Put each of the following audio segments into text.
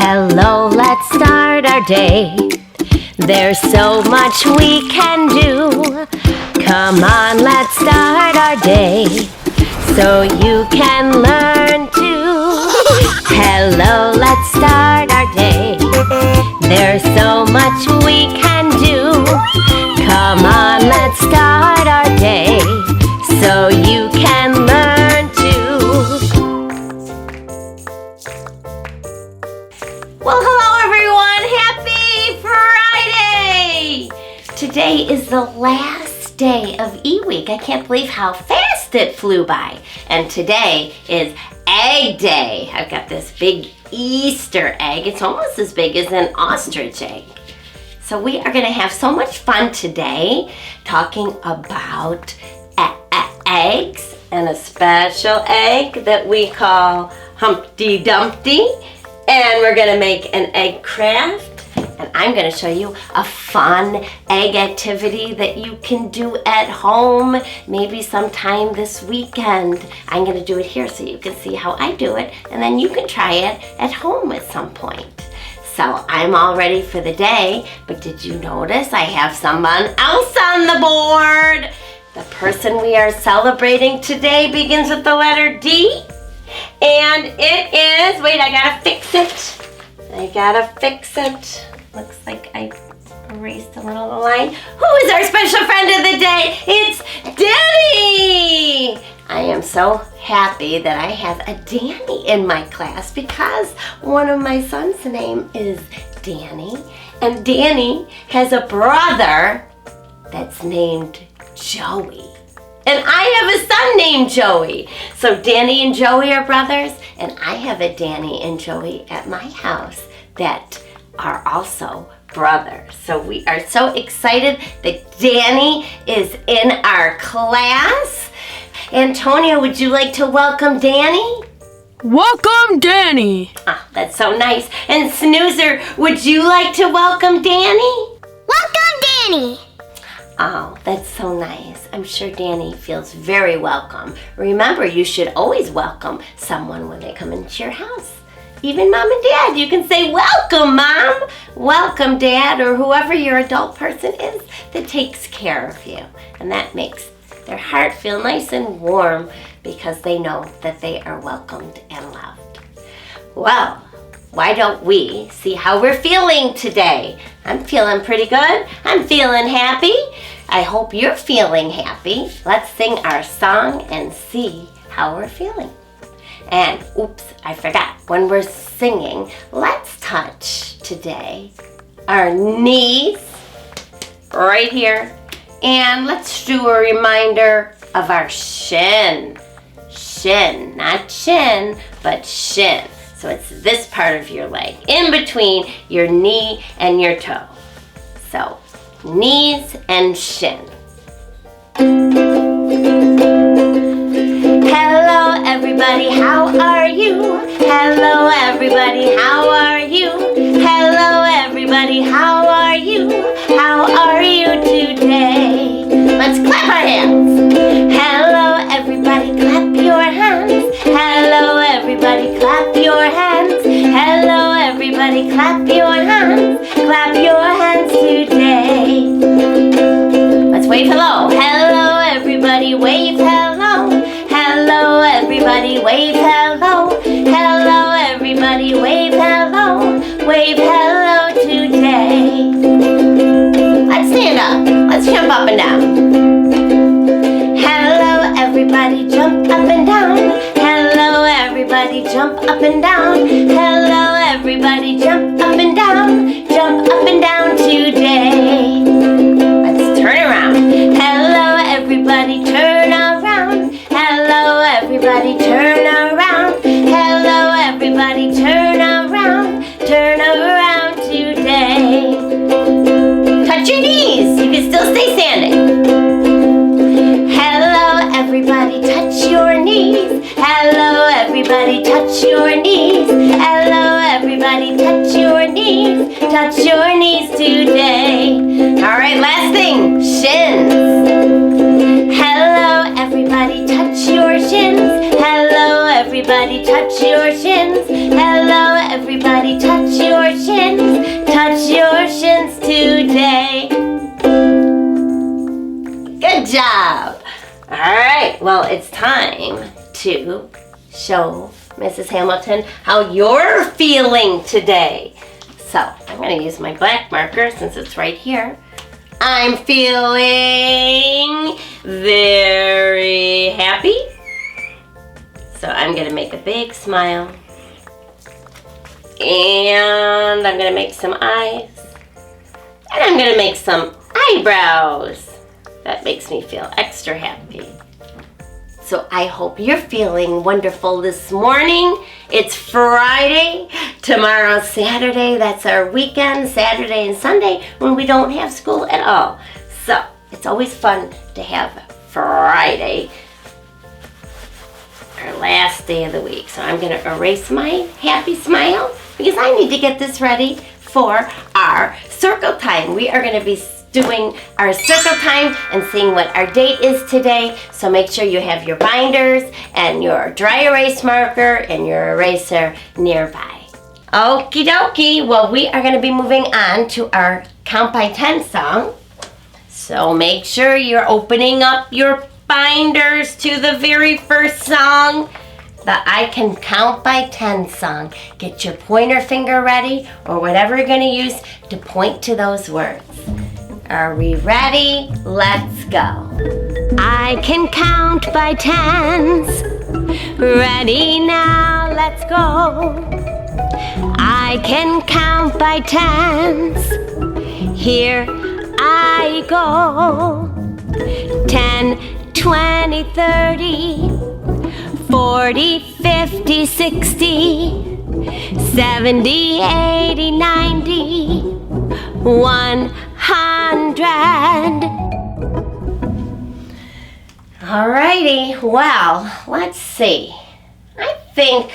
Hello, let's start our day. There's so much we can do. Come on, let's start our day so you can learn too. Hello, let's start our day. There's so much we can do. Come on, let's start our day so you can learn too. Well, hello everyone. Happy Friday! Today is the last day of E-Week. I can't believe how fast it flew by. And today is Egg Day. I've got this big Easter egg. It's almost as big as an ostrich egg. So we are going to have so much fun today talking about eggs and a special egg that we call Humpty Dumpty. And we're going to make an egg craft. And I'm going to show you a fun egg activity that you can do at home, maybe sometime this weekend. I'm going to do it here so you can see how I do it, and then you can try it at home at some point. So I'm all ready for the day, but did you notice I have someone else on the board? The person we are celebrating today begins with the letter D, and it is, wait, I gotta fix it. Looks like I erased a little line. Who is our special friend of the day? It's Danny! I am so happy that I have a Danny in my class because one of my son's name is Danny, and Danny has a brother that's named Joey. And I have a son named Joey. So Danny and Joey are brothers, and I have a Danny and Joey at my house that are also brothers. So we are so excited that Danny is in our class. Antonio, would you like to welcome Danny? Welcome, Danny. Ah, that's so nice. And Snoozer, would you like to welcome Danny? Welcome, Danny. Oh, that's so nice. I'm sure Danny feels very welcome. Remember, you should always welcome someone when they come into your house. Even Mom and Dad, you can say, welcome, Mom. Welcome, Dad, or whoever your adult person is that takes care of you. And that makes their heart feel nice and warm because they know that they are welcomed and loved. Well, why don't we see how we're feeling today? I'm feeling pretty good. I'm feeling happy. I hope you're feeling happy. Let's sing our song and see how we're feeling. And oops, I forgot. When we're singing, let's touch today our knees right here. And let's do a reminder of our shin. Shin, not chin, but shin. So it's this part of your leg, in between your knee and your toe. So, knees and shin. Hello everybody, how are you? Hello everybody, how are you? Hello everybody, how are you? How are you today? Let's clap our hands. Hello everybody, clap your hands. Hello everybody, clap your hands. Hello everybody, clap your hands. Clap your hands today. Let's wave hello. Hello everybody, wave hello. Hello everybody, wave hello. Hello everybody, wave hello. Wave hello today. Let's stand up. Let's jump up and down. Hello everybody, jump up and down. Hello everybody, jump up and down. Hello everybody, jump up and down. Jump up and down today. Let's turn around. Hello everybody, turn around. Hello everybody, turn around. Hello everybody, turn around. Turn around today. Touch your knees. You can still stay standing. Hello everybody, touch your knees. Hello everybody, touch your knees. Hello everybody, touch your knees. Touch your knees today. All right, last thing, shins. Hello everybody, touch your shins. Hello everybody. everybody touch your shins. Hello, everybody touch your shins. Touch your shins today. Good job. All right, well, it's time to show Mrs. Hamilton how you're feeling today. So I'm going to use my black marker since it's right here. I'm feeling very happy. So I'm going to make a big smile. And I'm going to make some eyes. And I'm going to make some eyebrows. That makes me feel extra happy. So I hope you're feeling wonderful this morning. It's Friday. Tomorrow's Saturday. That's our weekend, Saturday and Sunday, when we don't have school at all. So it's always fun to have Friday, our last day of the week. So I'm going to erase my happy smile because I need to get this ready for our circle time. We are going to be doing our circle time and seeing what our date is today. So make sure you have your binders and your dry erase marker and your eraser nearby. Okie dokie. Well, we are going to be moving on to our Count by 10 song. So make sure you're opening up your binders to the very first song, the I Can Count by 10 song. Get your pointer finger ready or whatever you're going to use to point to those words. Are we ready? Let's go. I can count by tens. Ready now, let's go. I can count by tens. Here I go. 10, 20, 30, 40, 50, 60, 70, 80, 90, 100. Alrighty, well, let's see. I think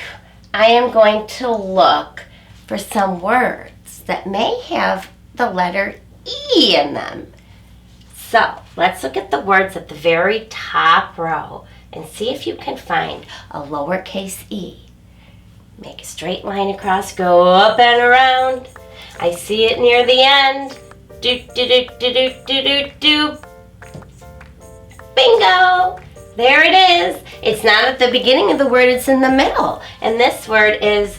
I am going to look for some words that may have the letter E in them. So let's look at the words at the very top row and see if you can find a lowercase e. Make a straight line across, go up and around. I see it near the end. Do, do, do, do, do, do, do, do. Bingo! There it is. It's not at the beginning of the word, it's in the middle. And this word is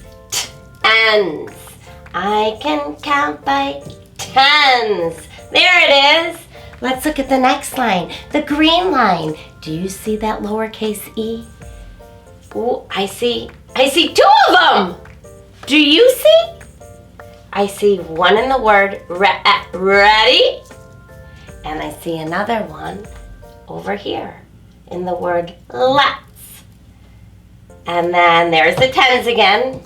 tens. I can count by tens. There it is. Let's look at the next line, the green line. Do you see that lowercase e? Oh, I see 2 of them. Do you see? I see one in the word ready, and I see another one over here in the word let's. And then there's the tens again,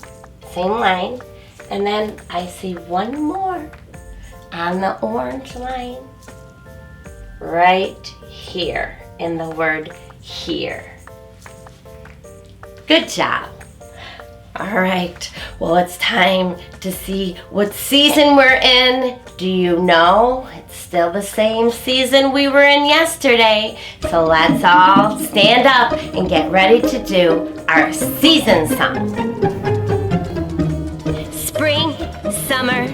same line. And then I see one more on the orange line right here in the word here. Good job. All right, well, it's time to see what season we're in. Do you know? It's still the same season we were in yesterday. So let's all stand up and get ready to do our season song. Spring, summer,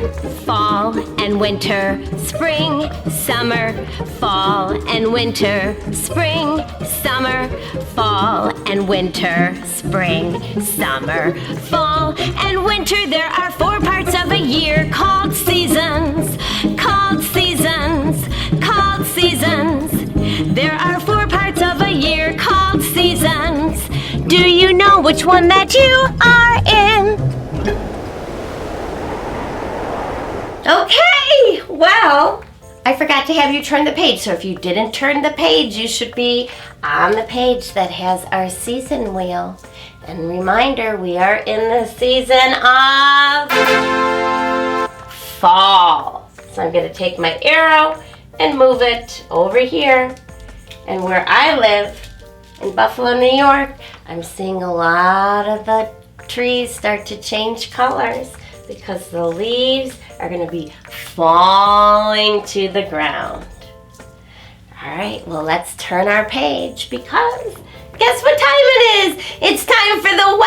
fall, and winter. Spring, summer, fall, and winter. Spring, summer, fall, and winter. Spring, summer, fall, and winter. There are 4 parts of a year called seasons. Called seasons. Called seasons. There are 4 parts of a year called seasons. Do you know which one that you are in? Okay, well, I forgot to have you turn the page. So if you didn't turn the page, you should be on the page that has our season wheel. And reminder, we are in the season of fall. So I'm going to take my arrow and move it over here. And where I live, in Buffalo, New York, I'm seeing a lot of the trees start to change colors because the leaves are going to be falling to the ground. All right, well, let's turn our page because guess what time it is? It's time for the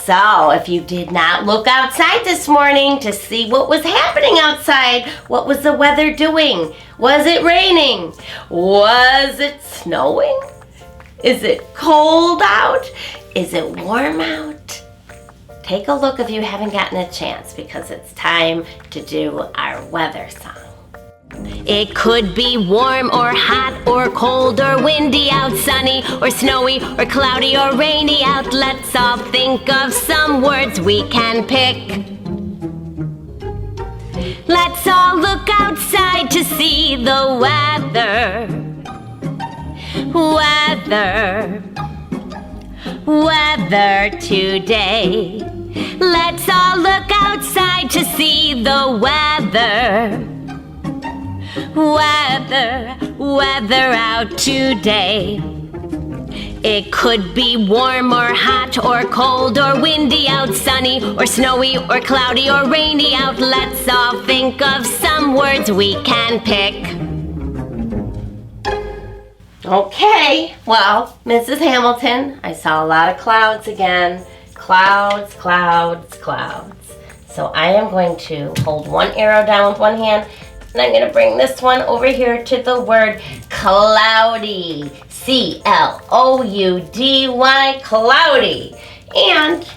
So, if you did not look outside this morning to see what was happening outside, what was the weather doing? Was it raining? Was it snowing? Is it cold out? Is it warm out? Take a look if you haven't gotten a chance, because it's time to do our weather song. It could be warm or hot or cold or windy out, sunny or snowy or cloudy or rainy out. Let's all think of some words we can pick. Let's all look outside to see the weather. Weather today. Let's all look outside to see the weather. Weather out today. It could be warm or hot or cold or windy out, sunny or snowy or cloudy or rainy out. Let's all think of some words we can pick. Okay, well, Mrs. Hamilton, I saw a lot of clouds again. Clouds. So I am going to hold one arrow down with one hand, and I'm going to bring this one over here to the word cloudy. C-L-O-U-D-Y, cloudy. And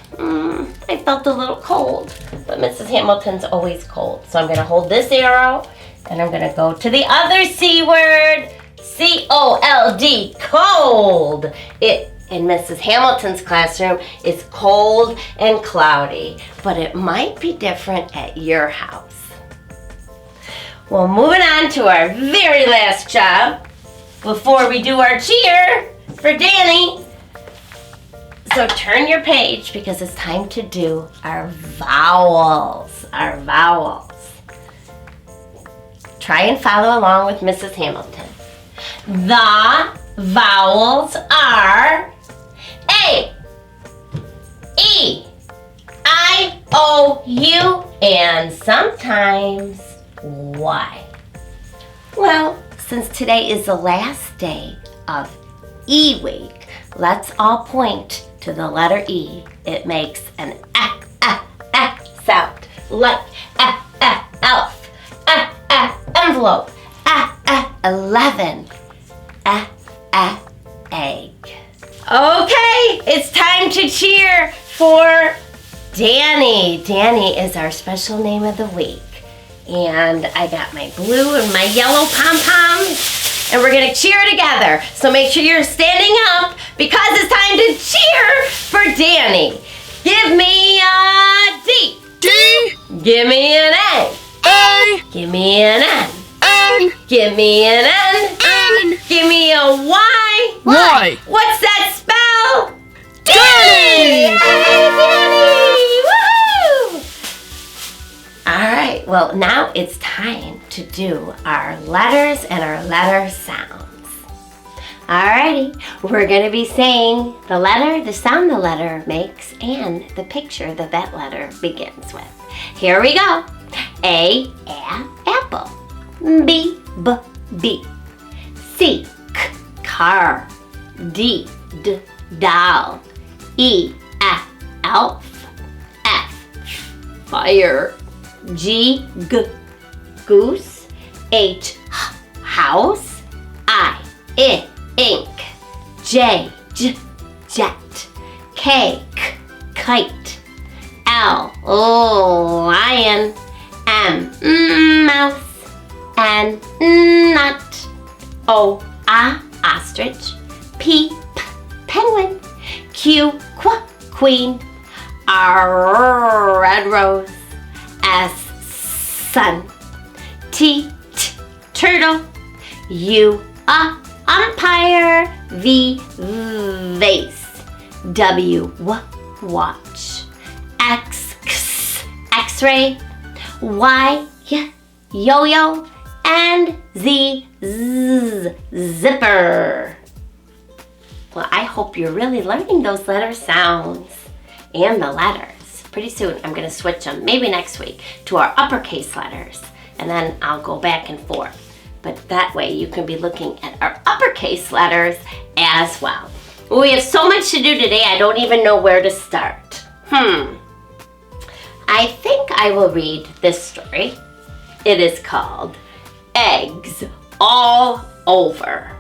I felt a little cold, but Mrs. Hamilton's always cold. So I'm going to hold this arrow, and I'm going to go to the other C word, C-O-L-D, cold. It, in Mrs. Hamilton's classroom, is cold and cloudy, but it might be different at your house. Well, moving on to our very last job before we do our cheer for Danny. So turn your page, because it's time to do our vowels. Try and follow along with Mrs. Hamilton. The vowels are A, E, I, O, U, and sometimes Y. Well, since today is the last day of E week, let's all point to the letter E. It makes an sound, like elf, envelope, 11, egg. Okay, it's time to cheer for Danny. Danny is our special name of the week. And I got my blue and my yellow pom-poms, and we're gonna cheer together. So make sure you're standing up, because it's time to cheer for Danny. Give me a D. D. Give me an A. A. Give me an N. N. Give me an N. N. Give me a Y. Y. What's that spell? Danny! Yay, Danny! Woo! All right, well, now it's time to do our letters and our letter sounds. Alrighty, we're going to be saying the letter, the sound the letter makes, and the picture that that letter begins with. Here we go. A, apple. B, bee. C, car. D, doll. E, elf. F, fire. G, goose. H, house. I, ink. J, jet. K, kite. L, lion. M, mouse. N, nut. O, ostrich. P, penguin. Q, queen. R, red rose. S, sun. T, turtle. U, umpire. V, vase. W, watch. X, x-ray. Y, yo-yo. And Z, zipper. Well, I hope you're really learning those letter sounds and the letters. Pretty soon I'm going to switch them, maybe next week, to our uppercase letters. And then I'll go back and forth. But that way you can be looking at our uppercase letters as well. We have so much to do today, I don't even know where to start. I think I will read this story. It is called Eggs All Over.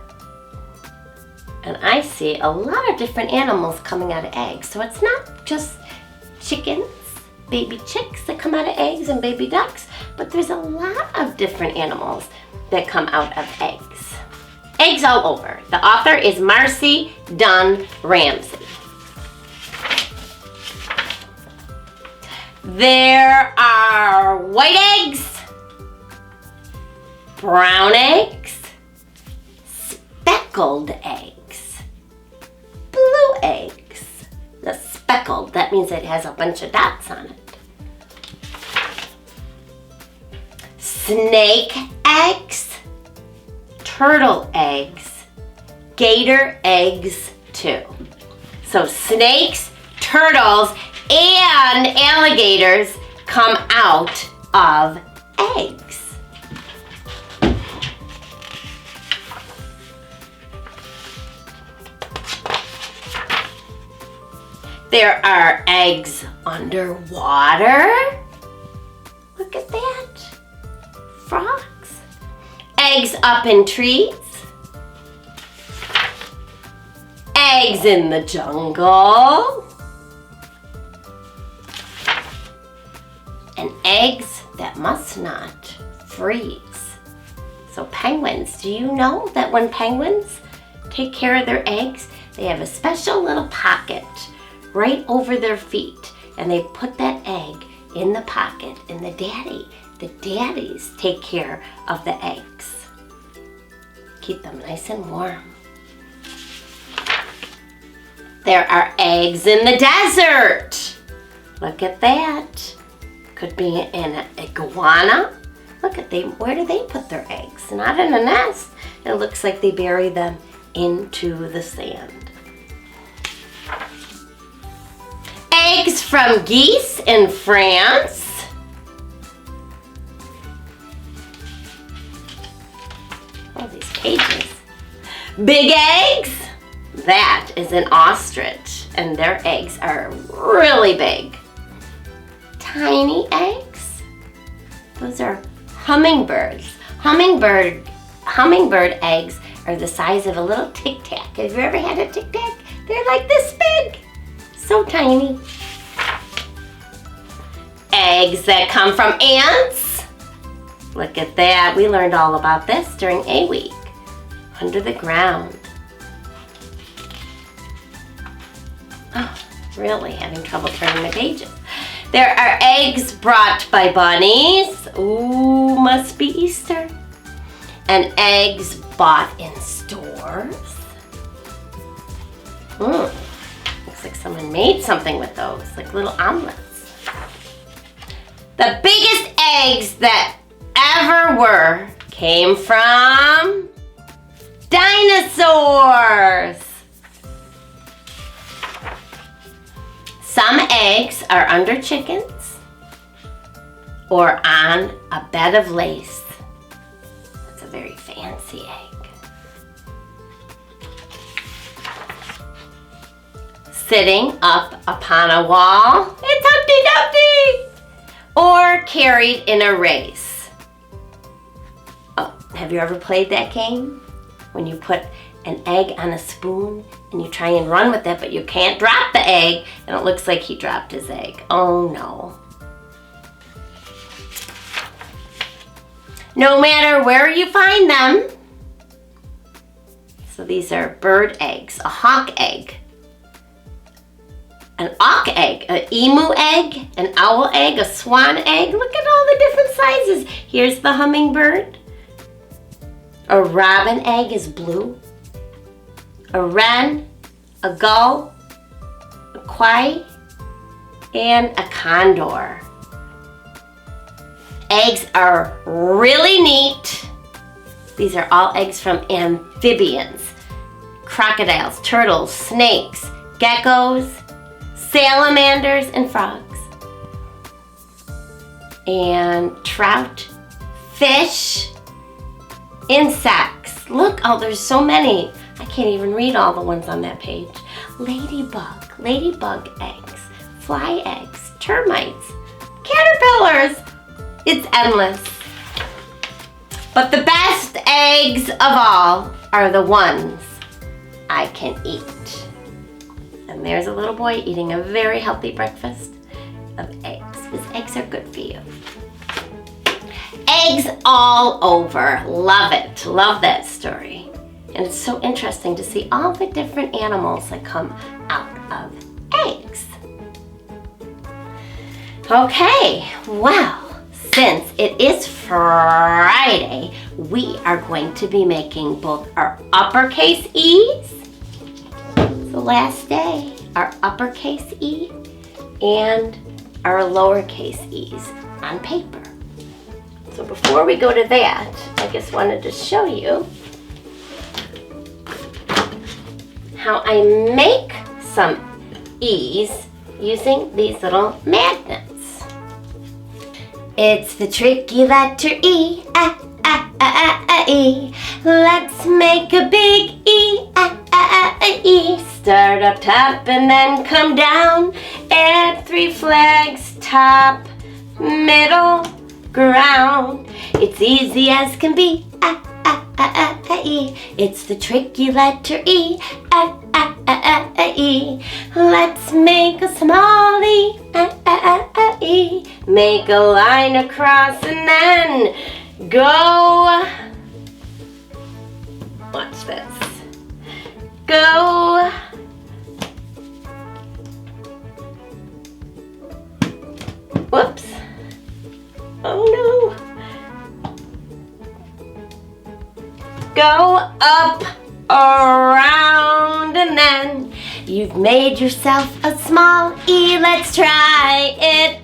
And I see a lot of different animals coming out of eggs. So it's not just chickens, baby chicks that come out of eggs and baby ducks, but there's a lot of different animals that come out of eggs. Eggs All Over. The author is Marcy Dunn Ramsey. There are white eggs, brown eggs, speckled eggs, blue eggs. The speckled, that means it has a bunch of dots on it. Snake eggs, turtle eggs, gator eggs too. So snakes, turtles, and alligators come out of eggs. There are eggs underwater. Look at that. Frogs. Eggs up in trees. Eggs in the jungle. And eggs that must not freeze. So penguins, do you know that when penguins take care of their eggs, they have a special little pocket right over their feet, and they put that egg in the pocket, and the daddies take care of the eggs. Keep them nice and warm. There are eggs in the desert. Look at that. Could be in an iguana. Look at them. Where do they put their eggs? Not in a nest. It looks like they bury them into the sand. Eggs from geese in France. Oh, these cages. Big eggs. That is an ostrich, and their eggs are really big. Tiny eggs. Those are hummingbirds. Hummingbird eggs are the size of a little Tic Tac. Have you ever had a Tic Tac? They're like this big. So tiny. Eggs that come from ants. Look at that. We learned all about this during A Week. Under the ground. Oh, really having trouble turning the pages. There are eggs brought by bunnies. Ooh, must be Easter. And eggs bought in stores. Looks like someone made something with those, like little omelets. The biggest eggs that ever were came from dinosaurs. Some eggs are under chickens or on a bed of lace. That's a very fancy egg. Sitting up upon a wall, it's Humpty Dumpty, or carried in a race. Oh, have you ever played that game? When you put an egg on a spoon and you try and run with it, but you can't drop the egg, and it looks like he dropped his egg. Oh no. No matter where you find them. So these are bird eggs, a hawk egg, an auk egg, an emu egg, an owl egg, a swan egg. Look at all the different sizes. Here's the hummingbird. A robin egg is blue. A wren, a gull, a quail, and a condor. Eggs are really neat. These are all eggs from amphibians. Crocodiles, turtles, snakes, geckos, salamanders, and frogs. And trout, fish, insects. Look, oh, there's so many. I can't even read all the ones on that page. Ladybug eggs, fly eggs, termites, caterpillars. It's endless. But the best eggs of all are the ones I can eat. And there's a little boy eating a very healthy breakfast of eggs, because eggs are good for you. Eggs all over. Love it. Love that story. And it's so interesting to see all the different animals that come out of eggs. Okay, well, since it is Friday, we are going to be making both our uppercase E's, the last day, our uppercase E, and our lowercase e's on paper. So before we go to that, I just wanted to show you how I make some E's using these little magnets. It's the tricky letter E, E. Let's make a big E, E. Start up top and then come down. Add 3 flags, top, middle, ground. It's easy as can be, E. It's the tricky letter E, E. Let's make a small E, E. Make a line across and then go. Watch this. Go. Whoops. Oh no. Go up, around, and then you've made yourself a small E. Let's try it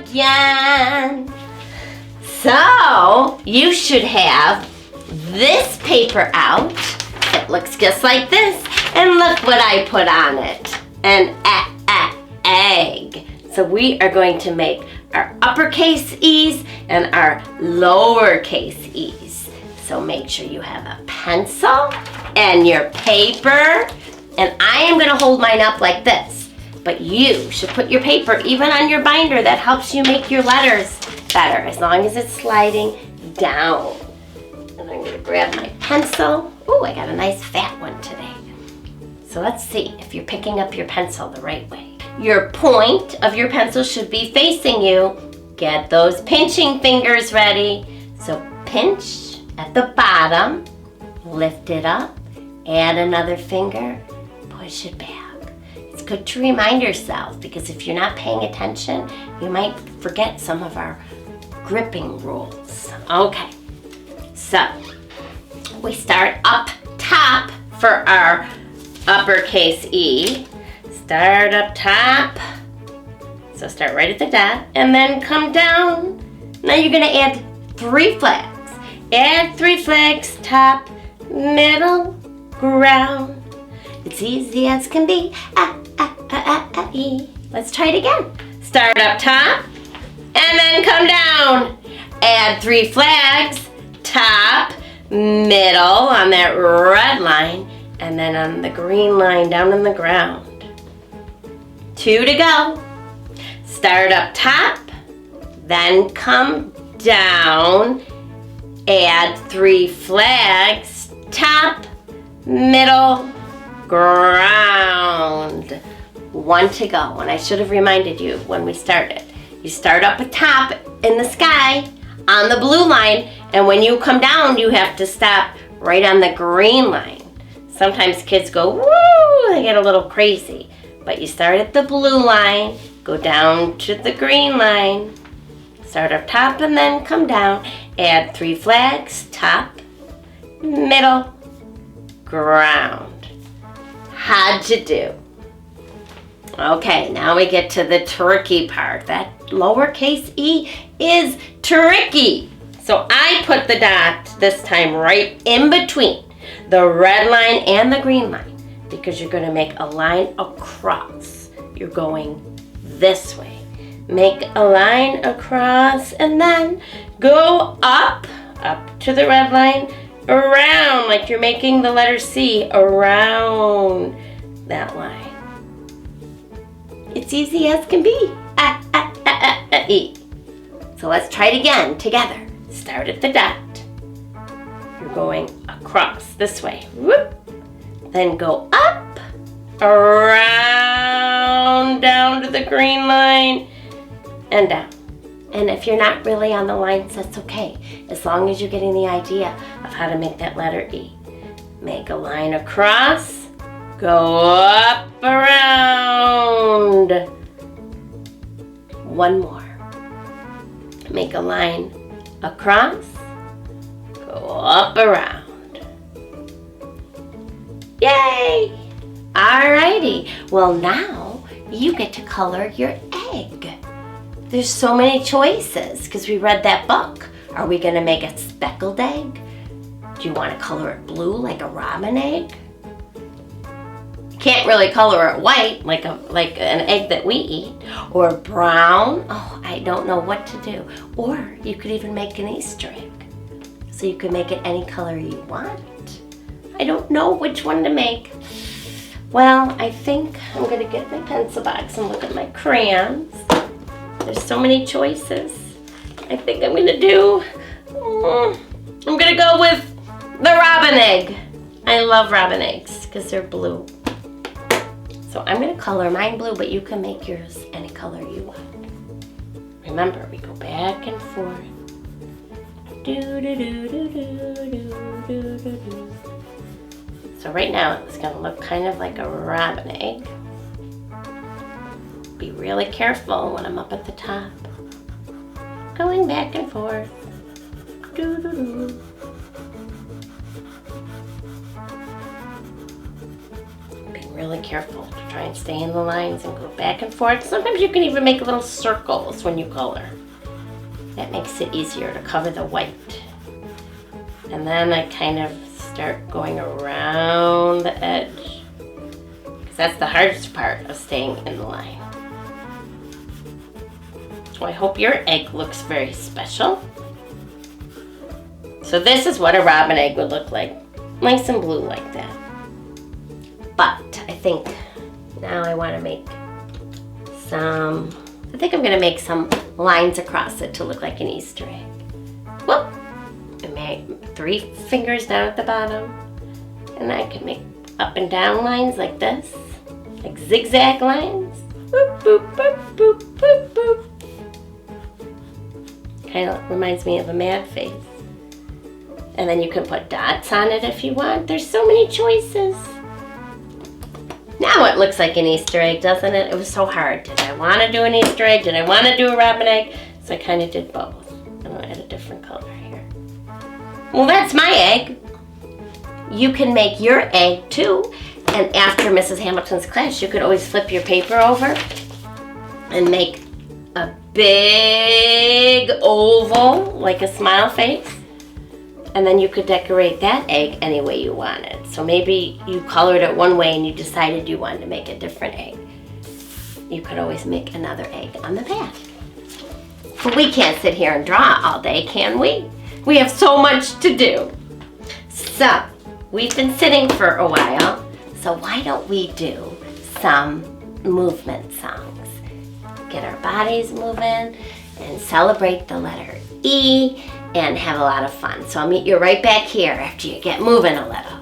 again. So, you should have this paper out. It looks just like this. And look what I put on it. An egg. So we are going to make our uppercase E's and our lowercase E's. So make sure you have a pencil and your paper. And I am going to hold mine up like this. But you should put your paper even on your binder. That helps you make your letters better, as long as it's sliding down. And I'm going to grab my pencil. Ooh, I got a nice fat one today. So let's see if you're picking up your pencil the right way. Your point of your pencil should be facing you. Get those pinching fingers ready. So pinch at the bottom, lift it up, add another finger, push it back. It's good to remind yourself, because if you're not paying attention, you might forget some of our gripping rules. Okay, so we start up top for our uppercase E. Start up top. So start right at the dot and then come down. Now you're going to add 3 flags. Add 3 flags, top, middle, ground. It's easy as can be. E. Let's try it again. Start up top and then come down. Add 3 flags, top, middle on that red line, and then on the green line down in the ground. 2 to go. Start up top, then come down, add 3 flags, top, middle, ground. 1 to go, and I should have reminded you when we started. You start up at top in the sky on the blue line, and when you come down, you have to stop right on the green line. Sometimes kids go, woo, they get a little crazy. But you start at the blue line, go down to the green line, start up top and then come down, add 3 flags, top, middle, ground. How'd you do? Okay, now we get to the tricky part. That lowercase e is tricky. So I put the dot this time right in between the red line and the green line, because you're going to make a line across. You're going this way. Make a line across and then go up to the red line, around, like you're making the letter C, around that line. It's as easy as can be. E. So let's try it again together. Start at the dot. You're going across this way. Whoop. Then go up, around, down to the green line, and down. And if you're not really on the lines, that's okay, as long as you're getting the idea of how to make that letter E. Make a line across, go up, around. One more. Make a line across, go up, around. Yay! Alrighty, well now you get to color your egg. There's so many choices because we read that book. Are we gonna make a speckled egg? Do you wanna color it blue like a robin egg? You can't really color it white like an egg that we eat. Or brown, oh, I don't know what to do. Or you could even make an Easter egg. So you can make it any color you want. I don't know which one to make. Well, I think I'm gonna get my pencil box and look at my crayons. There's so many choices. I think I'm gonna go with the robin egg. I love robin eggs because they're blue. So I'm gonna color mine blue, but you can make yours any color you want. Remember, we go back and forth. So right now it's gonna look kind of like a robin egg. Be really careful when I'm up at the top. Going back and forth. Be really careful to try and stay in the lines and go back and forth. Sometimes you can even make little circles when you color. That makes it easier to cover the white. And then I kind of start going around the edge, because that's the hardest part of staying in the line. So I hope your egg looks very special. So this is what a robin egg would look like, nice and blue like that. But I think now I want to make I'm going to make some lines across it to look like an Easter egg. Whoop! I made 3 fingers down at the bottom, and I can make up and down lines like this, like zigzag lines. Boop, boop, boop, boop, boop, boop. Kind of reminds me of a mad face. And then you can put dots on it if you want. There's so many choices. Now it looks like an Easter egg, doesn't it? It was so hard. Did I want to do an Easter egg? Did I want to do a robin egg? So I kind of did both. And I had a different color here. Well, that's my egg. You can make your egg too. And after Mrs. Hamilton's class, you could always flip your paper over and make a big oval, like a smile face. And then you could decorate that egg any way you wanted. So maybe you colored it one way and you decided you wanted to make a different egg. You could always make another egg on the back. But we can't sit here and draw all day, can we? We have so much to do. So, we've been sitting for a while, so why don't we do some movement songs? Get our bodies moving and celebrate the letter E and have a lot of fun. So I'll meet you right back here after you get moving a little.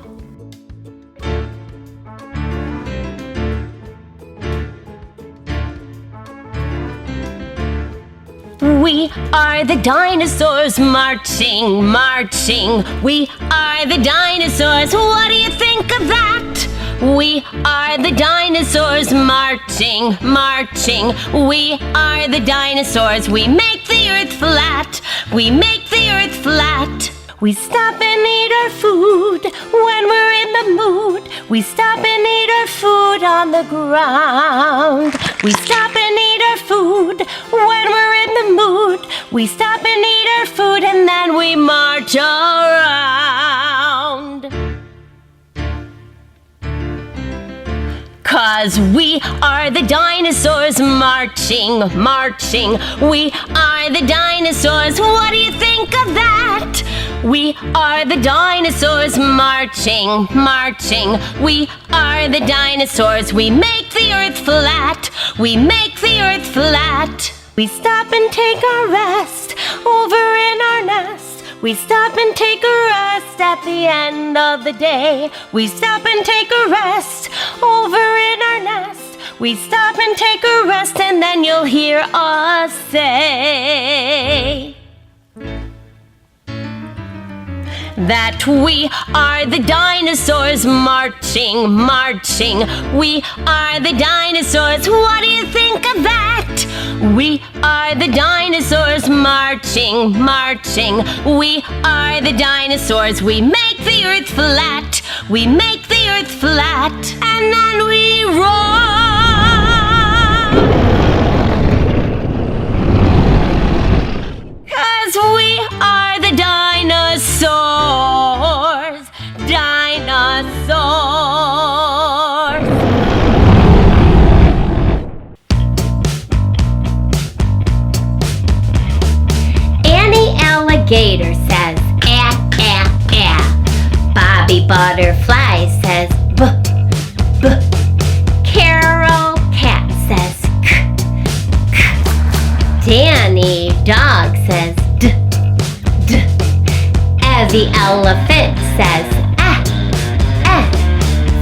We are the dinosaurs marching, marching. We are the dinosaurs. What do you think of that? We are the dinosaurs marching, marching. We are the dinosaurs. We make the earth flat. We make the earth flat. We stop and eat our food when we're in the mood. We stop and eat our food on the ground. We stop and eat our food when we're in the mood. We stop and eat our food and then we march around. 'Cause we are the dinosaurs marching, marching. We are the dinosaurs. What do you think of that? We are the dinosaurs marching, marching. We are the dinosaurs. We make the earth flat. We make the earth flat. We stop and take a rest over in our nest. We stop and take a rest at the end of the day. We stop and take a rest over in our nest. We stop and take a rest, and then you'll hear us say that we are the dinosaurs marching, marching. We are the dinosaurs. What do you think of that? We are the dinosaurs marching, marching. We are the dinosaurs. We make the earth flat. We make the earth flat. And then we roar. 'Cause we are the dinosaurs. Dinosaurs. Annie Alligator says, ah, ah, ah. Bobby Butterfly says, b, b. Carol Cat says, k, k. Danny Dog says, d, d. Evie Elephant says, ah, ah.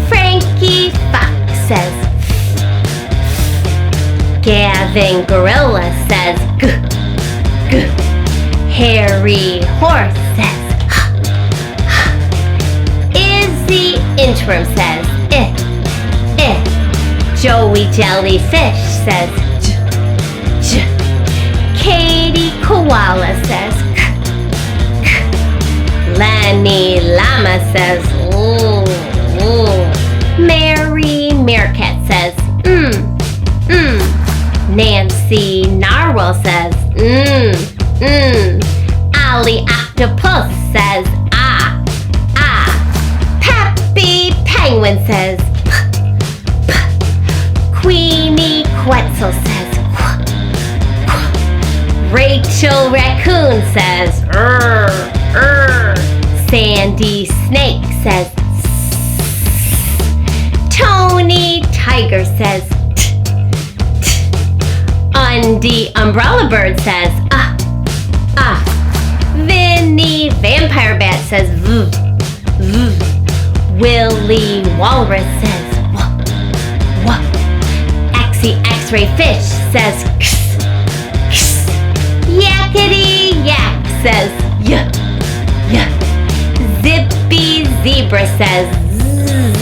Frankie Fox says, f, f. Gavin Gorilla says, g, g. Harry Horse says, h, h. Izzy Inchworm says, eh, eh. Joey Jellyfish says, j, j. Katie Koala says, k, k. Lenny Llama says, ooh, ooh. Mary Meerkat says, Nancy Narwhal says, Ollie Octopus says, ah, ah. Peppy Penguin says, p, p. Queenie Quetzal says, qu, qu. Rachel Raccoon says, Sandy Snake says, Tony Tiger says, t, t. Undy Umbrella Bird says, ah, ah. Vinny Vampire Bat says, v, v. Willie Walrus says, wah, wah. Axie X-Ray Fish says, ks, ks. Yakety Yak says, yeah, yeah. Zippy Zebra says, zzz.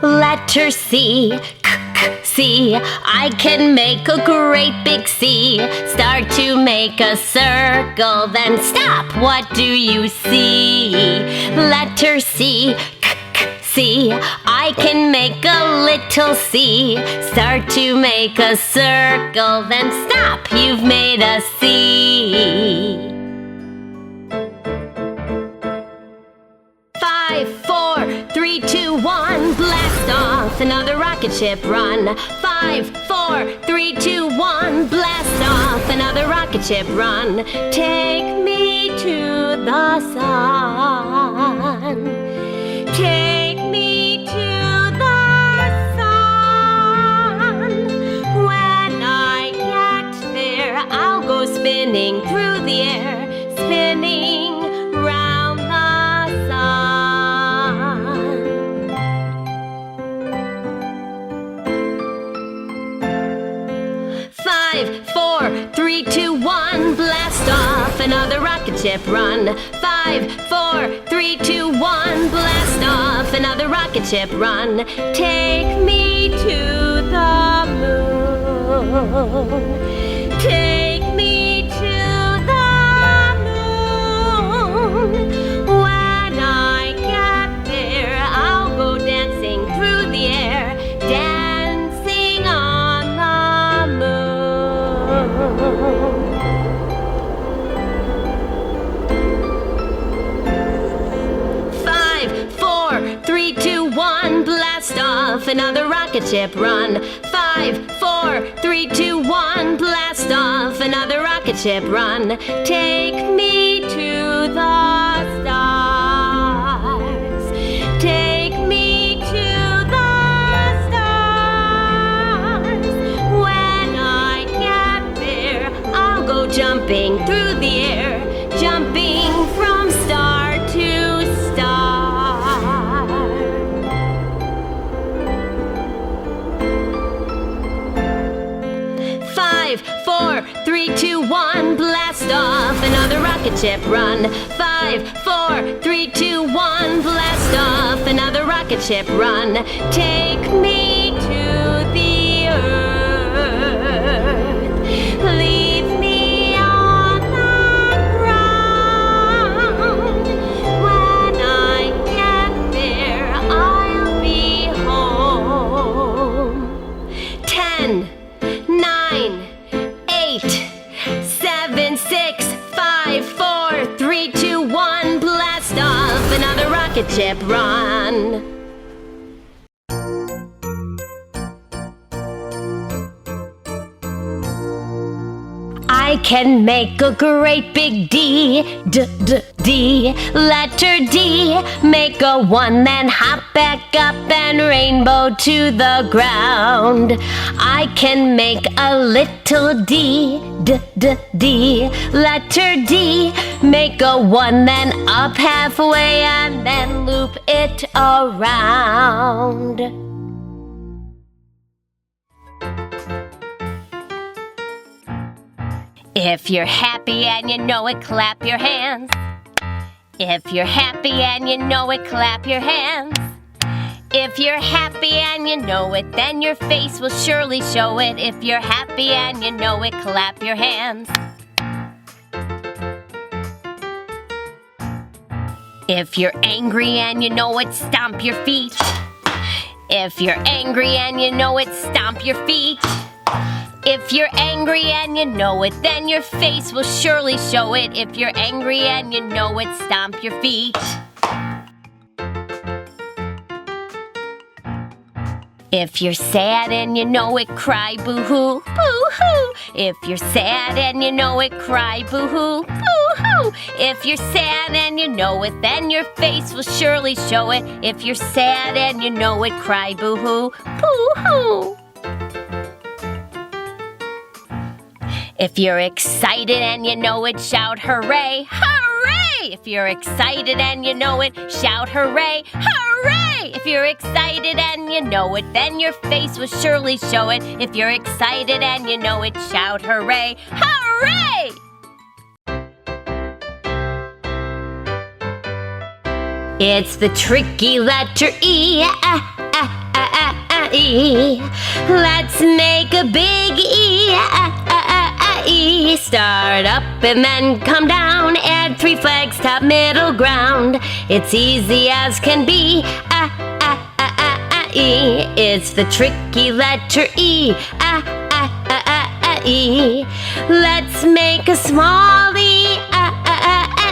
Letter C, k, k, C. I can make a great big C. Start to make a circle, then stop. What do you see? Letter C, k, k, C. I can make a little C. Start to make a circle, then stop. You've made a C. 5, 4, 3, 2, 1, blast off, another rocket ship run. 5, 4, 3, 2, 1, blast off, another rocket ship run. Take me to the sun. Take me to the sun. When I get there, I'll go spinning through the air, spinning round the sun. 5, 4, 3, 2, 1, blast off, another rocket ship run. 5, 4, 3, 2, 1, blast off, another rocket ship run. Take me to the moon. Take me to the moon. When I get there, I'll go dancing through the air, dancing on the moon. 5, 4, 3, 2, 1, blast off, another rocket ship run. 5, 4, 3, 2, 1, blast ship run. Take me to the stars. Take me to the stars. When I get there, I'll go jumping through the air, jumping from star to star. 5, 4, 3, 2, 1, blast off, another rocket ship run. 5, 4, 3, 2, 1, blast off, another rocket ship run. Take me to the earth. Leave me on the ground. When I get there, I'll be home. 10, 9, 8, 7, 6, 5, 4, 3, 2, 1, blast off, another rocket ship run. I can make a great big D, D, letter D. Make a 1, then hop back up and rainbow to the ground. I can make a little D, D, letter D. Make a 1, then up halfway and then loop it around. If you're happy and you know it, clap your hands. If you're happy and you know it, clap your hands. If you're happy and you know it, then your face will surely show it. If you're happy and you know it, clap your hands. If you're angry and you know it, stomp your feet. If you're angry and you know it, stomp your feet. If you're angry and you know it, then your face will surely show it. If you're angry and you know it, stomp your feet. If you're sad and you know it, cry boo-hoo, boo-hoo. If you're sad and you know it, cry boo-hoo, boo-hoo. If you're sad and you know it, then your face will surely show it. If you're sad and you know it, cry boo-hoo, boo-hoo. If you're excited and you know it, shout hooray, hooray! If you're excited and you know it, shout hooray, hooray! If you're excited and you know it, then your face will surely show it. If you're excited and you know it, shout hooray, hooray! It's the tricky letter E, E. Let's make a big E, E. Start up and then come down. Add 3 flags, top, middle, ground. It's easy as can be. E. It's the tricky letter E. E. Let's make a small E.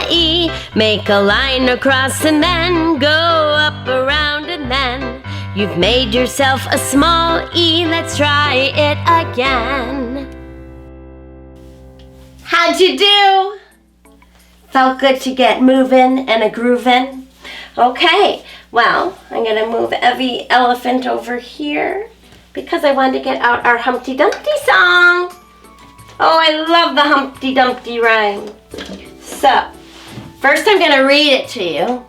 E. Make a line across and then go up, around, and then you've made yourself a small E. Let's try it again. How'd you do? Felt good to get moving and a grooving? Okay, well, I'm gonna move Evie Elephant over here because I wanted to get out our Humpty Dumpty song. Oh, I love the Humpty Dumpty rhyme. So, first I'm gonna read it to you,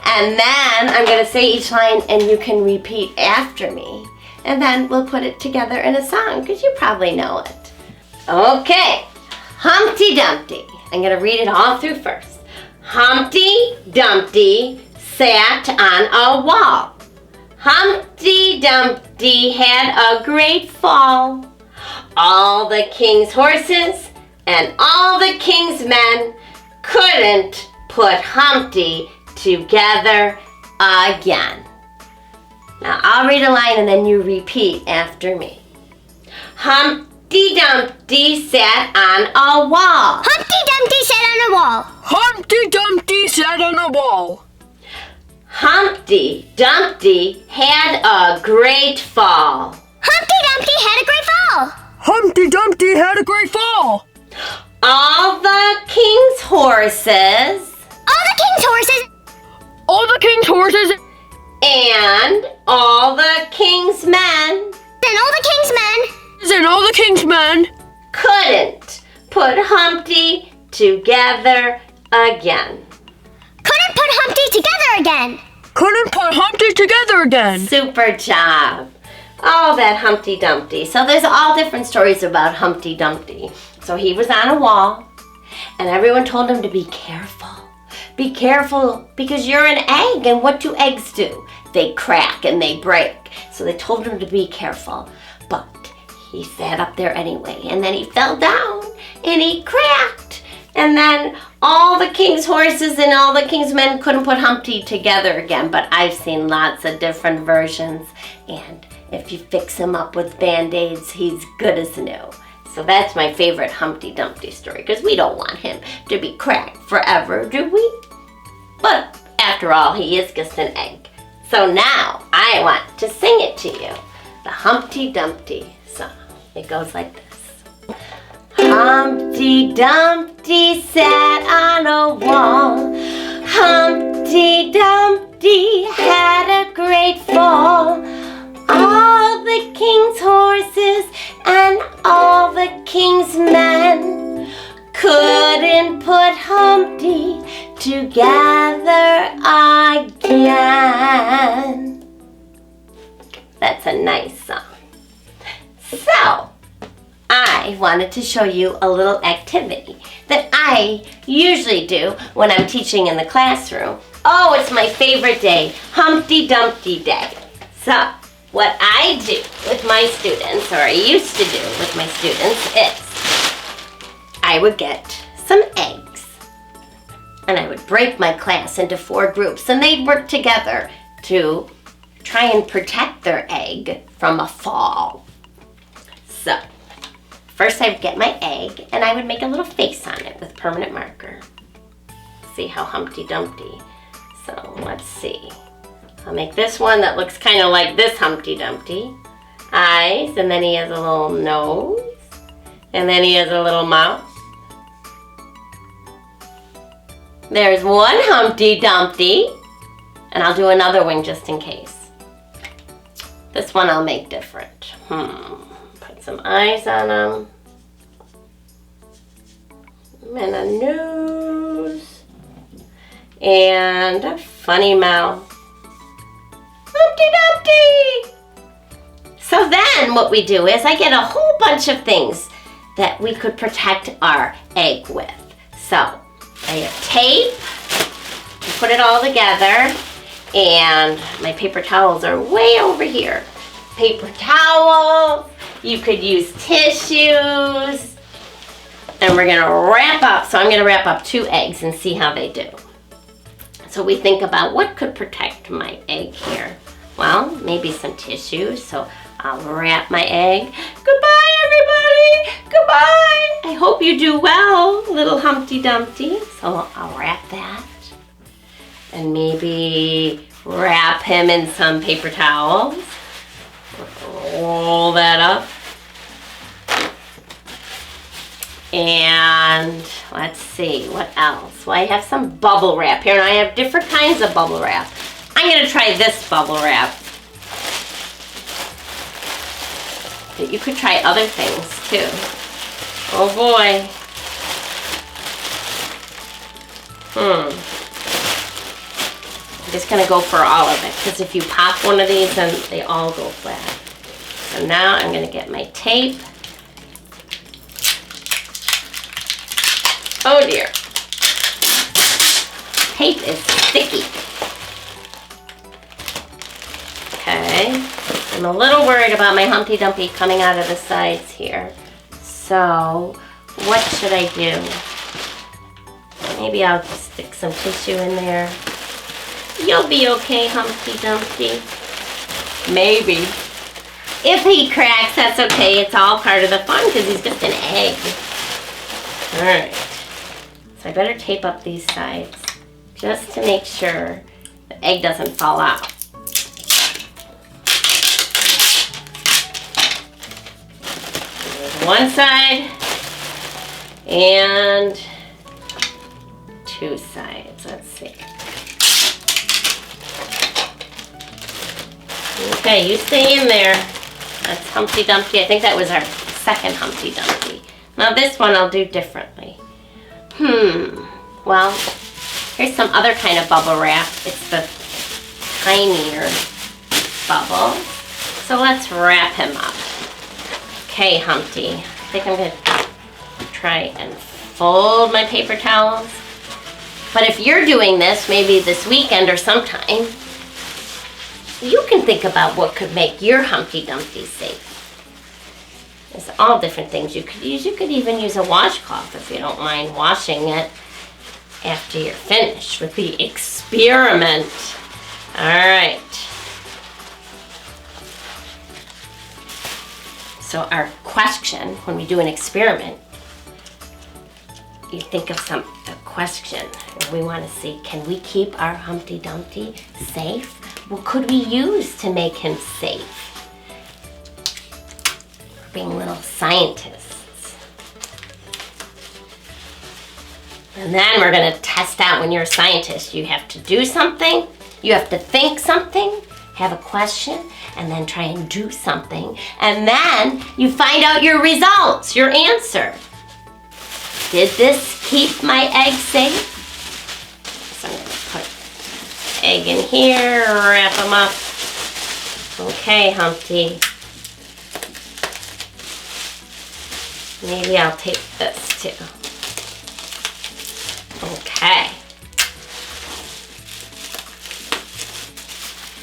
and then I'm gonna say each line and you can repeat after me. And then we'll put it together in a song because you probably know it. Okay. Humpty Dumpty. I'm going to read it all through first. Humpty Dumpty sat on a wall. Humpty Dumpty had a great fall. All the king's horses and all the king's men couldn't put Humpty together again. Now I'll read a line and then you repeat after me. Humpty Dumpty sat on a wall. Humpty Dumpty sat on a wall. Humpty Dumpty sat on a wall. Humpty Dumpty had a great fall. Humpty Dumpty had a great fall. all the king's horses, All the king's horses. All the king's horses. and all the king's men And all the king's men. And all the king's men. couldn't put Humpty together again. Couldn't put Humpty together again. Couldn't put Humpty together again. Super job. Oh, that Humpty Dumpty. So there's all different stories about Humpty Dumpty. So he was on a wall, and everyone told him to be careful. Be careful because you're an egg, and what do eggs do? They crack and they break. So they told him to be careful. But he sat up there anyway, and then he fell down, and he cracked. And then all the king's horses and all the king's men couldn't put Humpty together again. But I've seen lots of different versions, and if you fix him up with Band-Aids, he's good as new. So that's my favorite Humpty Dumpty story, because we don't want him to be cracked forever, do we? But after all, he is just an egg. So now I want to sing it to you, the Humpty Dumpty song. It goes like this. Humpty Dumpty sat on a wall. Humpty Dumpty had a great fall. All the king's horses and all the king's men couldn't put Humpty together again. That's a nice song. So, I wanted to show you a little activity that I usually do when I'm teaching in the classroom. Oh, it's my favorite day, Humpty Dumpty Day. So, what I do with my students, or I used to do with my students, is I would get some eggs and I would break my class into 4 groups, and they'd work together to try and protect their egg from a fall. So, first I would get my egg and I would make a little face on it with permanent marker. See how Humpty Dumpty. So, let's see. I'll make this one that looks kind of like this Humpty Dumpty. Eyes, and then he has a little nose, and then he has a little mouth. There's one Humpty Dumpty, and I'll do another one just in case. This one I'll make different. Put some eyes on him, and a nose, and a funny mouth. Humpty Dumpty! So then what we do is I get a whole bunch of things that we could protect our egg with. So I have tape, I put it all together, and my paper towels are way over here. Paper towels, you could use tissues, and we're gonna wrap up. So I'm gonna wrap up 2 eggs and see how they do. So we think about what could protect my egg here. Well, maybe some tissue, so I'll wrap my egg. Goodbye, everybody! Goodbye! I hope you do well, little Humpty Dumpty. So I'll wrap that. And maybe wrap him in some paper towels. Roll that up. And let's see, what else? Well, I have some bubble wrap here, and I have different kinds of bubble wrap. I'm gonna try this bubble wrap. But you could try other things too. Oh boy. I'm just gonna go for all of it, because if you pop one of these, then they all go flat. So now I'm gonna get my tape. Oh dear. Tape is sticky. Okay. I'm a little worried about my Humpty Dumpty coming out of the sides here. So, what should I do? Maybe I'll just stick some tissue in there. You'll be okay, Humpty Dumpty. Maybe. If he cracks, that's okay. It's all part of the fun because he's just an egg. Alright. So I better tape up these sides just to make sure the egg doesn't fall out. There's one side, And 2 sides. Let's see. Okay, you stay in there. That's Humpty Dumpty. I think that was our second Humpty Dumpty. Now this one I'll do differently. Well, here's some other kind of bubble wrap. It's the tinier bubble. So let's wrap him up. Okay, Humpty. I think I'm going to try and fold my paper towels. But if you're doing this, maybe this weekend or sometime, you can think about what could make your Humpty Dumpty safe. There's all different things you could use. You could even use a washcloth if you don't mind washing it after you're finished with the experiment. All right. So our question when we do an experiment, you think of a question. We want to see, can we keep our Humpty Dumpty safe? What could we use to make him safe? We're being little scientists. And then we're going to test out when you're a scientist. You have to do something, you have to think something, have a question, and then try and do something. And then you find out your results, your answer. Did this keep my egg safe? So I'm going to put egg in here, wrap them up. Okay, Humpty. Maybe I'll take this too. Okay.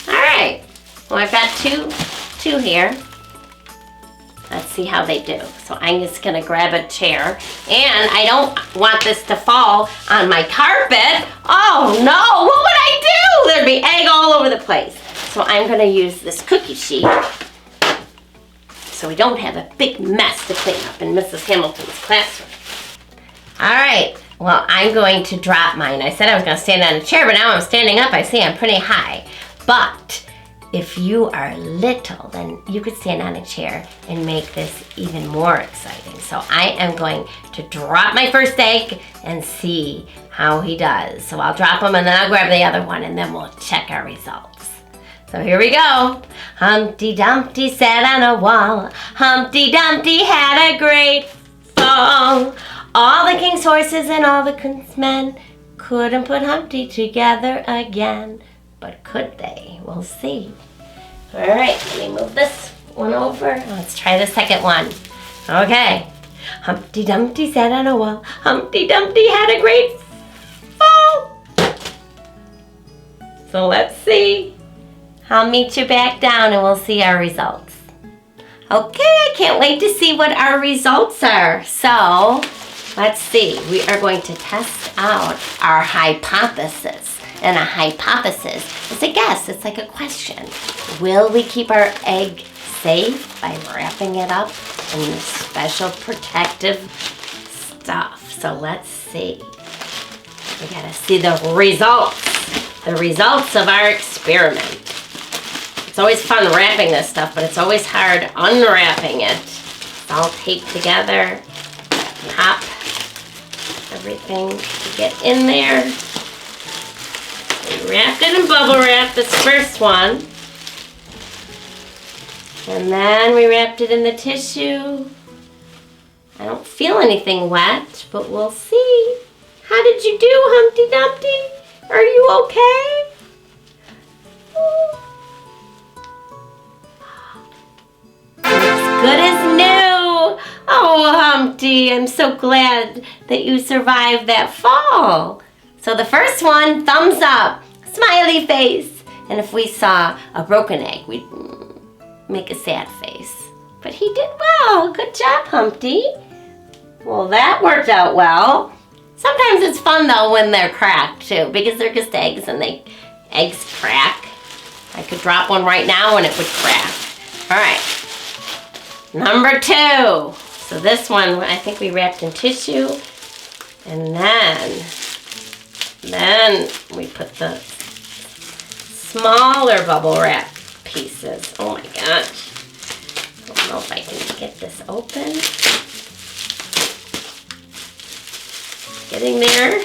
All right. Well, I've got two here. Let's see how they do. So I'm just gonna grab a chair, and I don't want this to fall on my carpet. Oh no, what would I do? There'd be egg all over the place. So I'm gonna use this cookie sheet so we don't have a big mess to clean up in Mrs. Hamilton's classroom. All right, well, I'm going to drop mine. I said I was gonna stand on a chair, but now I'm standing up. I see I'm pretty high. But if you are little, then you could stand on a chair and make this even more exciting. So I am going to drop my first egg and see how he does. So I'll drop him and then I'll grab the other one and then we'll check our results. So here we go. Humpty Dumpty sat on a wall. Humpty Dumpty had a great fall. All the king's horses and all the king's men couldn't put Humpty together again. But could they? We'll see. All right, let me move this one over. Let's try the second one. Okay. Humpty Dumpty sat on a wall. Humpty Dumpty had a great fall. So let's see. I'll meet you back down and we'll see our results. Okay, I can't wait to see what our results are. So let's see. We are going to test out our hypothesis. And a hypothesis is a guess. It's like a question. Will we keep our egg safe by wrapping it up in this special protective stuff? So let's see. We gotta see the results of our experiment. It's always fun wrapping this stuff, but it's always hard unwrapping it. It's all taped together. Pop everything to get in there. We wrapped it in bubble wrap, this first one. And then we wrapped it in the tissue. I don't feel anything wet, but we'll see. How did you do, Humpty Dumpty? Are you okay? Looks good as new. Oh, Humpty, I'm so glad that you survived that fall. So the first one, thumbs up, smiley face. And if we saw a broken egg, we'd make a sad face. But he did well. Good job, Humpty. Well, that worked out well. Sometimes it's fun, though, when they're cracked, too, because they're just eggs and eggs crack. I could drop one right now and it would crack. All right. Number 2. So this one, I think we wrapped in tissue. And then we put the smaller bubble wrap pieces. Oh my gosh. I don't know if I can get this open. getting there.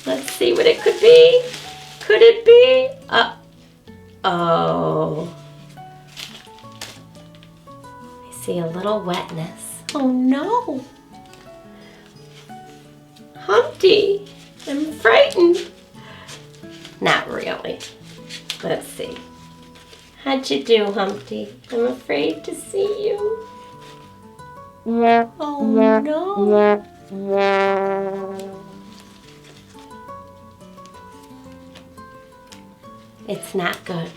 Let's see what it could be. Could it be? Oh. I see a little wetness. Oh no. Humpty, I'm frightened. Not really. Let's see. How'd you do, Humpty? I'm afraid to see you. Oh no. It's not good.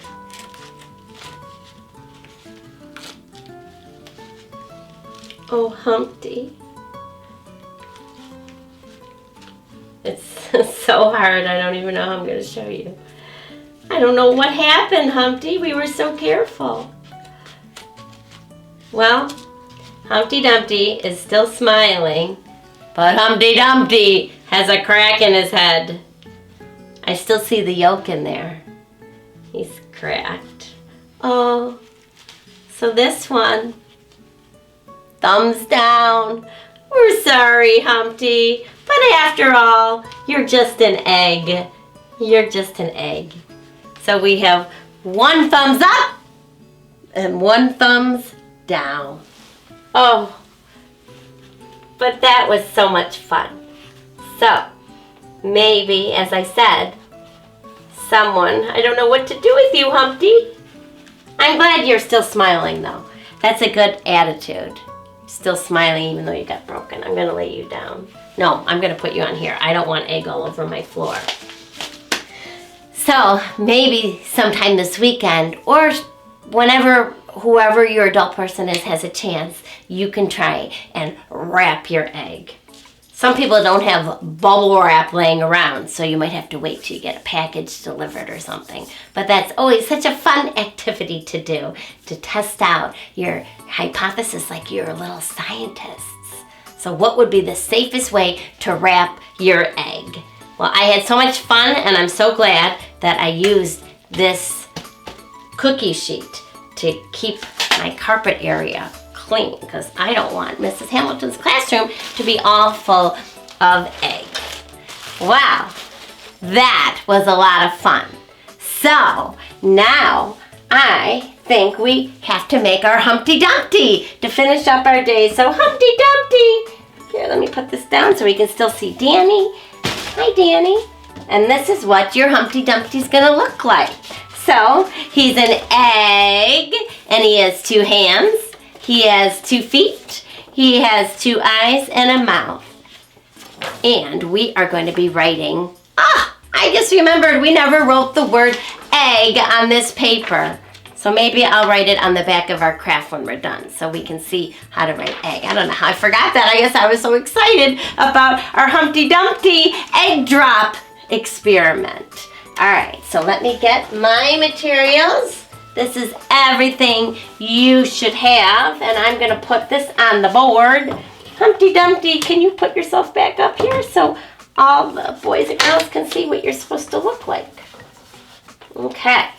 Oh, Humpty. It's so hard, I don't even know how I'm going to show you. I don't know what happened, Humpty. We were so careful. Well, Humpty Dumpty is still smiling, but Humpty Dumpty has a crack in his head. I still see the yolk in there. He's cracked. Oh, so this one, thumbs down. We're sorry, Humpty, but after all, you're just an egg. You're just an egg. So we have one thumbs up and one thumbs down. Oh, but that was so much fun. So, maybe, as I said, I don't know what to do with you, Humpty. I'm glad you're still smiling, though. That's a good attitude. Still smiling even though you got broken. I'm going to lay you down. No, I'm going to put you on here. I don't want egg all over my floor. So, maybe sometime this weekend or whenever whoever your adult person is has a chance, you can try and wrap your egg. Some people don't have bubble wrap laying around, so you might have to wait till you get a package delivered or something. But that's always such a fun activity to do, to test out your hypothesis like you're little scientists. So what would be the safest way to wrap your egg? Well, I had so much fun, and I'm so glad that I used this cookie sheet to keep my carpet area clean, because I don't want Mrs. Hamilton's classroom to be all full of egg. Wow, that was a lot of fun. So now I think we have to make our Humpty Dumpty to finish up our day. So Humpty Dumpty, here, let me put this down so we can still see Danny. Hi, Danny. And this is what your Humpty Dumpty's gonna look like. So he's an egg, and he has 2 hands. He has 2 feet, he has 2 eyes and a mouth. And we are going to be writing, I just remembered we never wrote the word egg on this paper. So maybe I'll write it on the back of our craft when we're done so we can see how to write egg. I don't know how I forgot that. I guess I was so excited about our Humpty Dumpty egg drop experiment. All right, so let me get my materials. This is everything you should have, and I'm going to put this on the board. Humpty Dumpty, can you put yourself back up here so all the boys and girls can see what you're supposed to look like? Okay.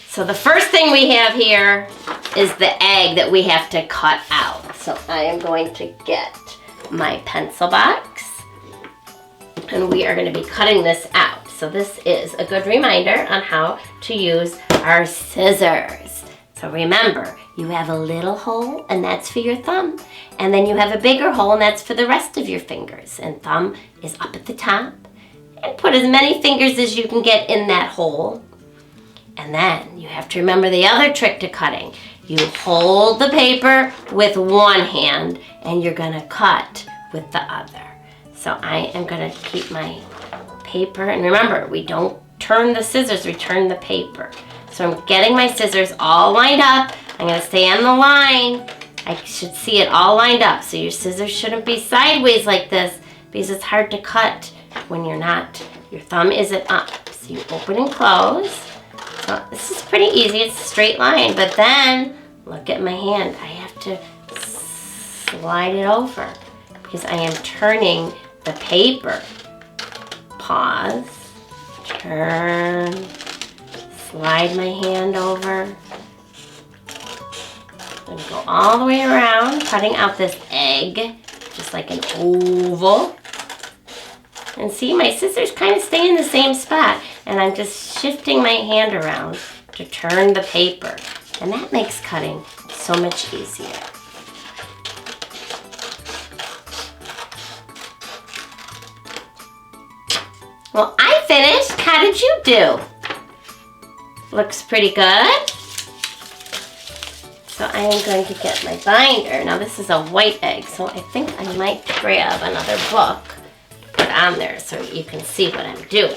So the first thing we have here is the egg that we have to cut out. So I am going to get my pencil box, and we are going to be cutting this out. So this is a good reminder on how to use our scissors. So remember, you have a little hole, and that's for your thumb. And then you have a bigger hole, and that's for the rest of your fingers. And thumb is up at the top. And put as many fingers as you can get in that hole. And then you have to remember the other trick to cutting. You hold the paper with one hand, and you're gonna cut with the other. So I am gonna keep my paper, and remember, we don't turn the scissors, we turn the paper. So I'm getting my scissors all lined up. I'm gonna stay on the line. I should see it all lined up. So your scissors shouldn't be sideways like this because it's hard to cut when your thumb isn't up. So you open and close. So this is pretty easy, it's a straight line, but then look at my hand. I have to slide it over because I am turning the paper. Pause, turn, slide my hand over, and go all the way around, cutting out this egg, just like an oval. And see, my scissors kind of stay in the same spot. And I'm just shifting my hand around to turn the paper. And that makes cutting so much easier. Well, I finished. How did you do? Looks pretty good. So I am going to get my binder. Now this is a white egg, so I think I might grab another book to put on there so you can see what I'm doing.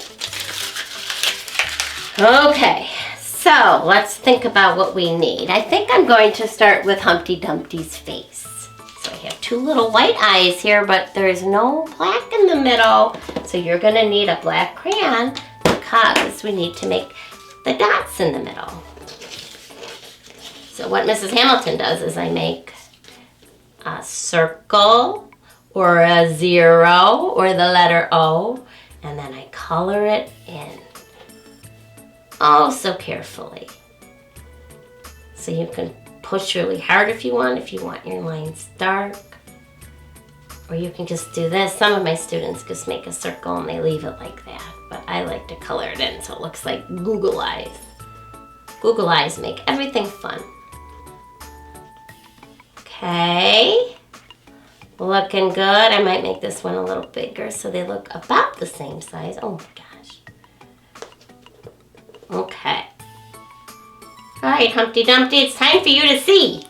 Okay, so let's think about what we need. I think I'm going to start with Humpty Dumpty's face. So I have two little white eyes here, but there's no black in the middle. So you're gonna need a black crayon because we need to make the dots in the middle. So what Mrs. Hamilton does is I make a circle or a 0 or the letter O, and then I color it in. Oh, so carefully. So you can push really hard if you want your lines dark. Or you can just do this. Some of my students just make a circle and they leave it like that. But I like to color it in so it looks like Google eyes. Google eyes make everything fun. Okay. Looking good. I might make this one a little bigger so they look about the same size. Oh my gosh. Okay. All right, Humpty Dumpty, it's time for you to see.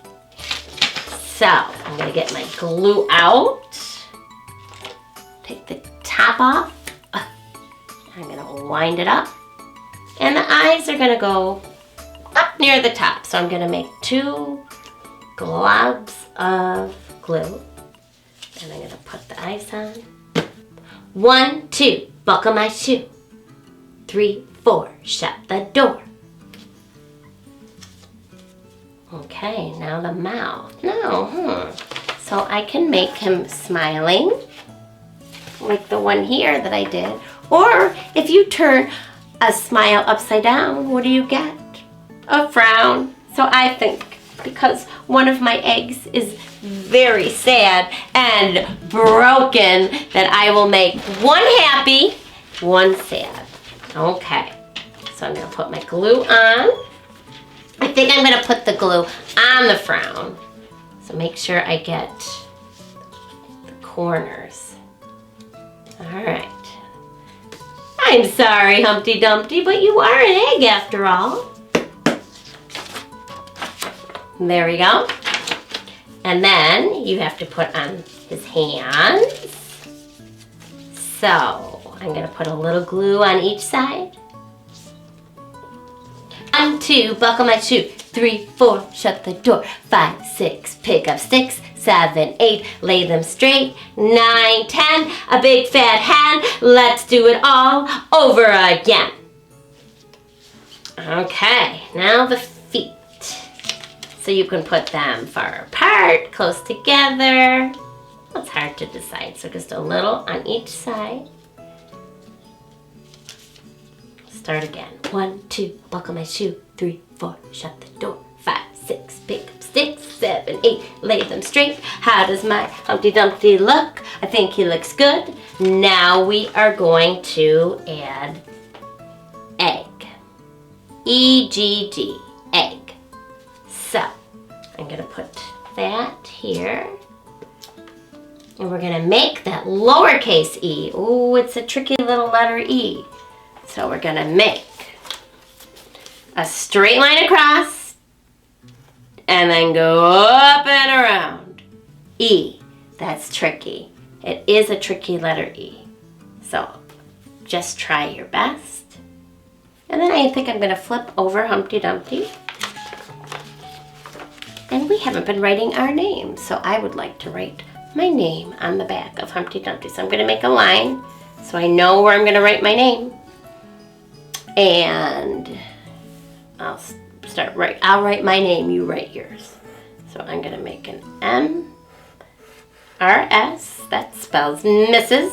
So, I'm gonna get my glue out. Take the top off. I'm gonna wind it up. And the eyes are gonna go up near the top. So I'm gonna make 2 globs of glue. And I'm gonna put the eyes on. 1, 2, buckle my shoe. 3, 4, shut the door. Okay, now the mouth. So I can make him smiling, like the one here that I did. Or if you turn a smile upside down, what do you get? A frown. So I think because one of my eggs is very sad and broken, that I will make one happy, one sad. Okay, so I'm gonna put my glue on. I think I'm gonna put the glue on the frown. So make sure I get the corners. All right. I'm sorry, Humpty Dumpty, but you are an egg after all. There we go. And then you have to put on his hands. So I'm gonna put a little glue on each side. 1, 2, buckle my shoe. 3, 4, shut the door. 5, 6, pick up sticks. 7, 8, lay them straight. 9, 10, a big fat hand. Let's do it all over again. Okay, now the feet. So you can put them far apart, close together. It's hard to decide, so just a little on each side. Start again. 1, 2, buckle my shoe. 3, 4, shut the door. 5, 6, pick up sticks. 7, 8, lay them straight. How does my Humpty Dumpty look? I think he looks good. Now we are going to add egg. E-G-G, egg. So I'm gonna put that here. And we're gonna make that lowercase e. Ooh, it's a tricky little letter E. So we're gonna make a straight line across and then go up and around. E, that's tricky. It is a tricky letter E. So just try your best. And then I think I'm gonna flip over Humpty Dumpty. And we haven't been writing our name, so I would like to write my name on the back of Humpty Dumpty. So I'm gonna make a line so I know where I'm gonna write my name. And I'll write my name, you write yours. So I'm gonna make an M-R-S, that spells Mrs.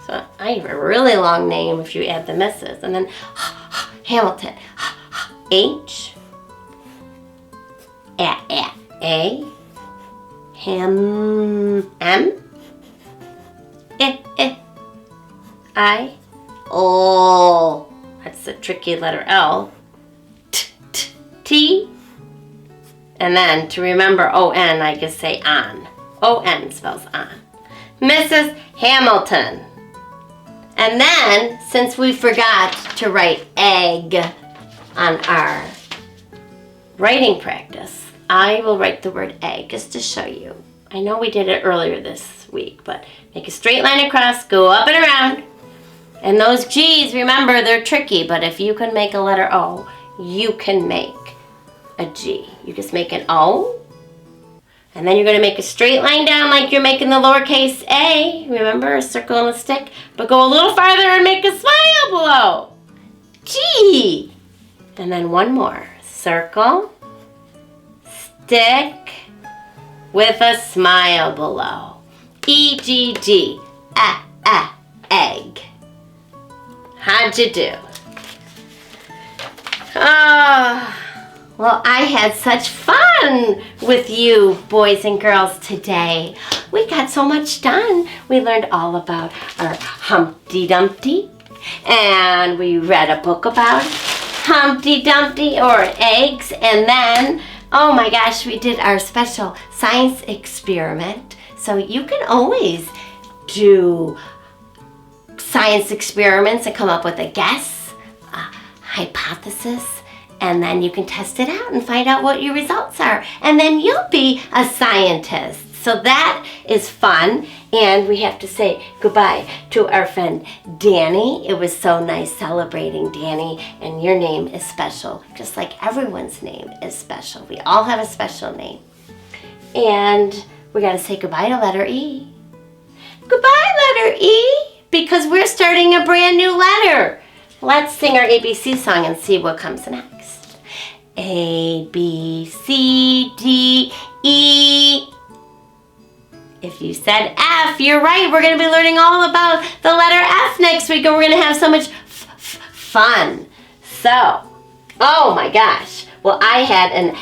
So I have a really long name if you add the Mrs. And then Hamilton, H, A, Ham, M, I. Oh, that's the tricky letter L. T. And then to remember O-N, I can say on. O-N spells on. Mrs. Hamilton. And then, since we forgot to write egg on our writing practice, I will write the word egg just to show you. I know we did it earlier this week, but make a straight line across, go up and around. And those G's, remember, they're tricky, but if you can make a letter O, you can make a G. You just make an O, and then you're going to make a straight line down like you're making the lowercase a. Remember, a circle and a stick, but go a little farther and make a smile below. G. And then one more. Circle, stick, with a smile below. E-G-G. Egg. How'd you do? Well, I had such fun with you boys and girls today. We got so much done. We learned all about our Humpty Dumpty, and we read a book about Humpty Dumpty or eggs, and then, oh my gosh, we did our special science experiment. So you can always do science experiments and come up with a guess, a hypothesis, and then you can test it out and find out what your results are. And then you'll be a scientist. So that is fun. And we have to say goodbye to our friend Danny. It was so nice celebrating Danny. And your name is special, just like everyone's name is special. We all have a special name. And we got to say goodbye to letter E. Goodbye, letter E, because we're starting a brand new letter. Let's sing our ABC song and see what comes next. A, B, C, D, E. If you said F, you're right. We're going to be learning all about the letter F next week, and we're going to have so much fun. So, oh my gosh. Well, I had an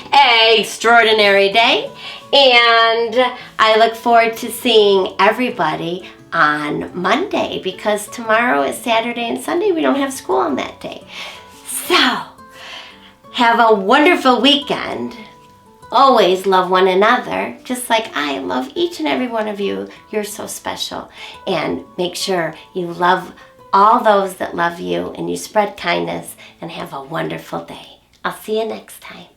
extraordinary day, and I look forward to seeing everybody on Monday, because tomorrow is Saturday and Sunday. We don't have school on that day. So, have a wonderful weekend. Always love one another, just like I love each and every one of you. You're so special. And make sure you love all those that love you, and you spread kindness, and have a wonderful day. I'll see you next time.